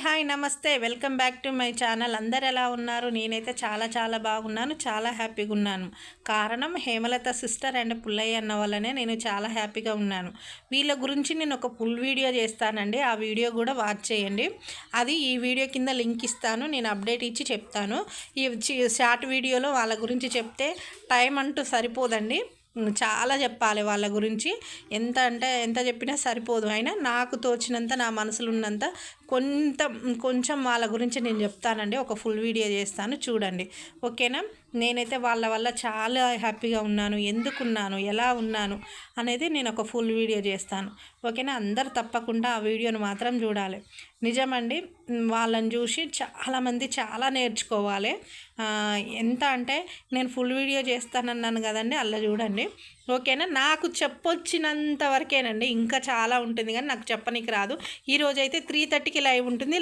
Hi నమస్తే welcome back to my channel. అందరు ఎలా ఉన్నారు? నేనైతే చాలా బాగున్నాను, చాలా హ్యాపీగా ఉన్నాను. కారణం హేమలత సిస్టర్ అండ్ పుల్లయ్య అన్న వల్లనే నేను చాలా హ్యాపీగా ఉన్నాను. వీళ్ళ గురించి నేను ఒక ఫుల్ వీడియో చేస్తానండి, ఆ వీడియో కూడా వాచ్ చేయండి. అది ఈ వీడియో కింద లింక్ ఇస్తాను, నేను అప్డేట్ ఇచ్చి చెప్తాను. ఈ షార్ట్ వీడియోలో వాళ్ళ గురించి చెప్తే టైం అంటూ సరిపోదండి, చాలా చెప్పాలి వాళ్ళ గురించి. ఎంత అంటే ఎంత చెప్పినా సరిపోదు. అయినా నాకు తోచినంత, నా మనసులో ఉన్నంత కొంచెం వాళ్ళ గురించి నేను చెప్తానండి. ఒక ఫుల్ వీడియో చేస్తాను, చూడండి. ఓకేనా? నేనైతే వాళ్ళ వల్ల చాలా హ్యాపీగా ఉన్నాను, ఎందుకున్నాను, ఎలా ఉన్నాను అనేది నేను ఒక ఫుల్ వీడియో చేస్తాను. ఓకేనా? అందరు తప్పకుండా ఆ వీడియోను మాత్రం చూడాలి. నిజమండి, వాళ్ళని చూసి చాలామంది చాలా నేర్చుకోవాలి. ఎంత అంటే నేను ఫుల్ వీడియో చేస్తానన్నాను కదండి, అలా చూడండి. ఓకేనా? నాకు చెప్పొచ్చినంత వరకేనండి, ఇంకా చాలా ఉంటుంది కానీ నాకు చెప్పనీకి రాదు. ఈరోజైతే 3:30కి లైవ్ ఉంటుంది.